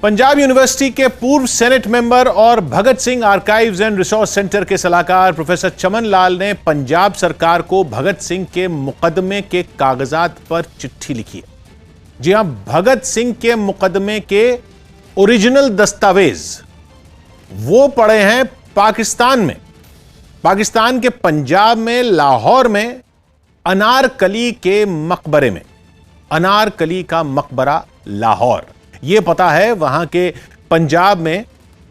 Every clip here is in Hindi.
पंजाब यूनिवर्सिटी के पूर्व सेनेट मेंबर और Bhagat Singh archives and resource centre के सलाहकार प्रोफेसर चमन लाल ने पंजाब सरकार को भगत सिंह के मुकदमे के कागजात पर चिट्ठी लिखी है। जी हां, भगत सिंह के मुकदमे के ओरिजिनल दस्तावेज वो पड़े हैं पाकिस्तान में, पाकिस्तान के पंजाब में, लाहौर में, अनारकली के मकबरे में। अनारकली का मकबरा लाहौर, यह पता है वहां के पंजाब में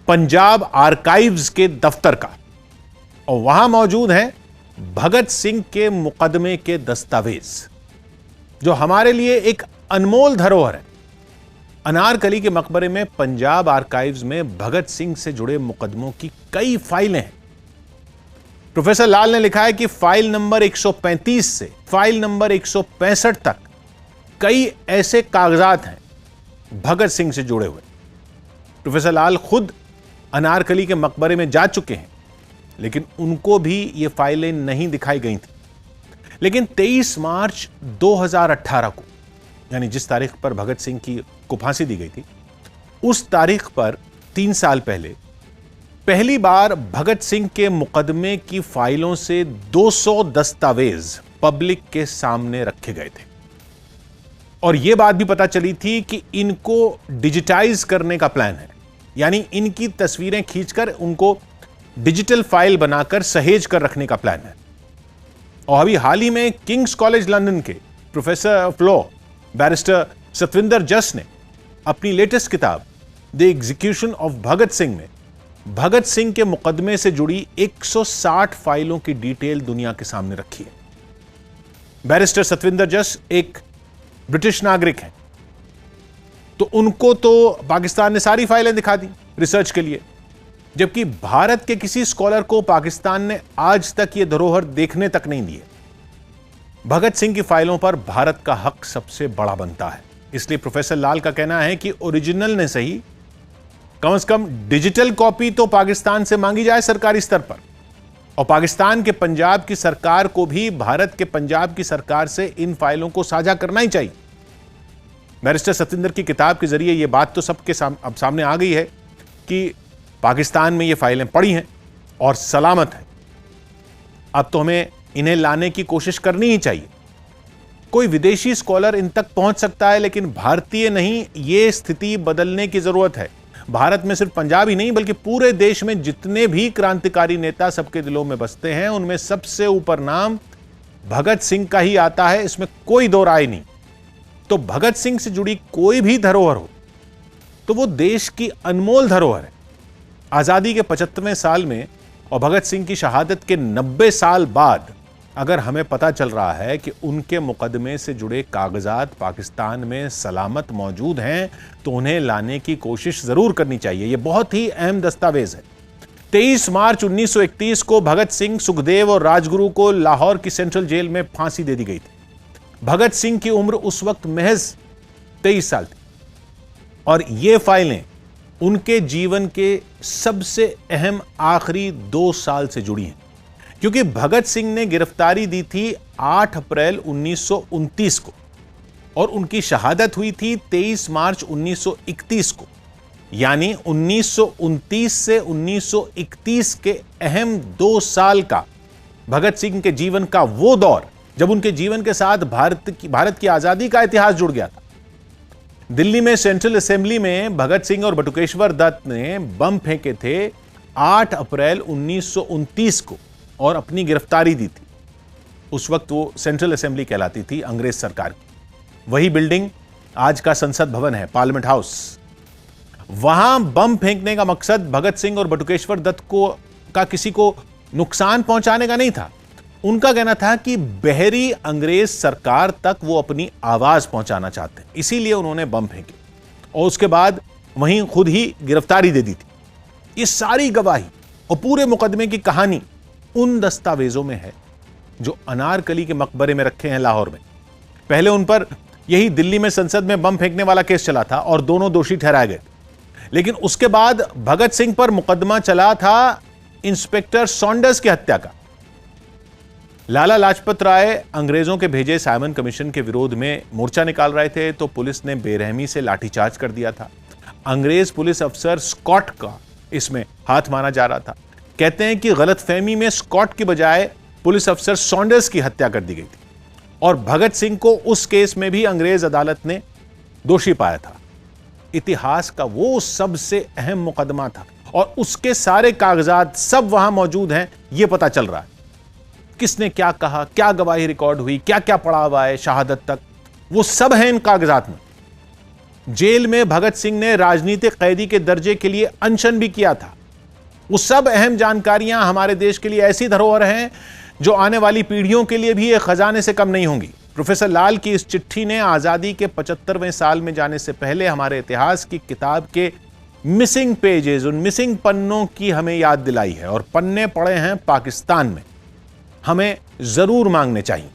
पंजाब आर्काइव्स के दफ्तर का, और वहां मौजूद हैं भगत सिंह के मुकदमे के दस्तावेज, जो हमारे लिए एक अनमोल धरोहर है। अनारकली के मकबरे में पंजाब आर्काइव्स में भगत सिंह से जुड़े मुकदमों की कई फाइलें हैं। प्रोफेसर लाल ने लिखा है कि फाइल नंबर 135 से फाइल नंबर 165 तक कई ऐसे कागजात हैं भगत सिंह से जुड़े हुए। प्रोफेसर लाल खुद अनारकली के मकबरे में जा चुके हैं, लेकिन उनको भी ये फाइलें नहीं दिखाई गई थी। लेकिन 23 मार्च 2018 को, यानी जिस तारीख पर भगत सिंह को फांसी दी गई थी, उस तारीख पर 3 साल पहले पहली बार भगत सिंह के मुकदमे की फाइलों से 200 दस्तावेज पब्लिक के सामने रखे गए थे। और यह बात भी पता चली थी कि इनको डिजिटाइज करने का प्लान है, यानी इनकी तस्वीरें खींचकर उनको डिजिटल फाइल बनाकर सहेज कर रखने का प्लान है। और अभी हाल ही में किंग्स कॉलेज लंदन के professor of law barrister Satvinder Jas ने अपनी लेटेस्ट किताब the execution of Bhagat Singh में भगत सिंह के मुकदमे से जुड़ी 160 फाइलों की डिटेल दुनिया के सामने रखी है। बैरिस्टर सतविंदर जस एक ब्रिटिश नागरिक हैं, तो उनको तो पाकिस्तान ने सारी फाइलें दिखा दी रिसर्च के लिए, जबकि भारत के किसी स्कॉलर को पाकिस्तान ने आज तक यह धरोहर देखने तक नहीं दिए। भगत सिंह की फाइलों पर भारत का हक सबसे बड़ा बनता है। इसलिए प्रोफेसर लाल का कहना है कि ओरिजिनल ने सही, कम से कम डिजिटल कॉपी तो पाकिस्तान से मांगी जाए सरकारी स्तर पर, और पाकिस्तान के पंजाब की सरकार को भी भारत के पंजाब की सरकार से इन फाइलों को साझा करना ही चाहिए। बैरिस्टर सतिंदर की किताब के जरिए यह बात तो सबके अब सामने आ गई है कि पाकिस्तान में ये फाइलें पड़ी हैं और सलामत हैं। अब तो हमें इन्हें लाने की कोशिश करनी ही चाहिए। कोई विदेशी स्कॉलर इन तक पहुंच सकता है, लेकिन भारतीय नहीं। यह स्थिति बदलने की जरूरत है। भारत में सिर्फ पंजाब ही नहीं, बल्कि पूरे देश में जितने भी क्रांतिकारी नेता सबके दिलों में बसते हैं, उनमें सबसे ऊपर नाम भगत सिंह का ही आता है, इसमें कोई दो राय नहीं। तो भगत सिंह से जुड़ी कोई भी धरोहर हो तो वो देश की अनमोल धरोहर है। आजादी के 75वें साल में और भगत सिंह की शहादत के 90 साल बाद अगर हमें पता चल रहा है कि उनके मुकदमे से जुड़े कागजात पाकिस्तान में सलामत मौजूद हैं, तो उन्हें लाने की कोशिश जरूर करनी चाहिए। यह बहुत ही अहम दस्तावेज है। 23 मार्च 1931 को भगत सिंह, सुखदेव और राजगुरु को लाहौर की सेंट्रल जेल में फांसी दे दी गई थी। भगत सिंह की उम्र उस वक्त महज 23 साल थी, और ये फाइलें उनके जीवन के सबसे अहम आखिरी 2 साल से जुड़ी हैं, क्योंकि भगत सिंह ने गिरफ्तारी दी थी 8 अप्रैल 1929 को और उनकी शहादत हुई थी 23 मार्च 1931 को। यानी 1929 से 1931 के अहम 2 साल का भगत सिंह के जीवन का वो दौर, जब उनके जीवन के साथ भारत की आजादी का इतिहास जुड़ गया था। दिल्ली में सेंट्रल असेंबली में भगत सिंह और बटुकेश्वर दत्त ने बम फेंके थे 8 अप्रैल 1929 को और अपनी गिरफ्तारी दी थी। उस वक्त वो सेंट्रल असेंबली कहलाती थी अंग्रेज सरकार की। वही बिल्डिंग आज का संसद भवन है, पार्लियामेंट हाउस। वहां बम फेंकने का मकसद भगत सिंह और बटुकेश्वर दत्त का किसी को नुकसान पहुंचाने का नहीं था। उनका कहना था कि बहरी अंग्रेज सरकार तक वो अपनी आवाज पहुंचाना चाहते हैं, इसीलिए उन्होंने बम फेंके और उसके बाद वहीं खुद ही गिरफ्तारी दे दी थी। ये सारी गवाही और पूरे मुकदमे की कहानी उन दस्तावेजों में है जो अनारकली के मकबरे में रखे हैं लाहौर में। पहले उन पर यही दिल्ली में संसद में बम फेंकने वाला केस चला था और दोनों दोषी ठहराए गए, लेकिन उसके बाद भगत सिंह पर मुकदमा चला था इंस्पेक्टर सॉन्डर्स की हत्या का। लाला लाजपत राय अंग्रेजों के भेजे साइमन कमीशन के विरोध में मोर्चा निकाल रहे थे, तो पुलिस ने बेरहमी से लाठीचार्ज कर दिया था। अंग्रेज पुलिस अफसर स्कॉट का इसमें हाथ माना जा रहा था। कहते हैं कि गलतफहमी में स्कॉट की बजाय पुलिस अफसर सॉन्डर्स की हत्या कर दी गई थी और भगत सिंह को उस केस में भी अंग्रेज अदालत ने दोषी पाया था। इतिहास का वो सबसे अहम मुकदमा था और उसके सारे कागजात सब वहां मौजूद हैं। यह पता चल रहा है किसने क्या कहा, क्या गवाही रिकॉर्ड हुई, क्या क्या पड़ा हुआ है शहादत तक, वो सब है इन कागजात में। जेल में भगत सिंह ने राजनीतिक कैदी के दर्जे के लिए अनशन भी किया था। वो सब अहम जानकारियां हमारे देश के लिए ऐसी धरोहर हैं जो आने वाली पीढ़ियों के लिए भी एक खजाने से कम नहीं होंगी। प्रोफेसर लाल की इस चिट्ठी ने आजादी के 75वें साल में जाने से पहले हमारे इतिहास की किताब के मिसिंग पेजेस, उन मिसिंग पन्नों की हमें याद दिलाई है। और पन्ने पड़े हैं पाकिस्तान में, हमें जरूर मांगने चाहिए।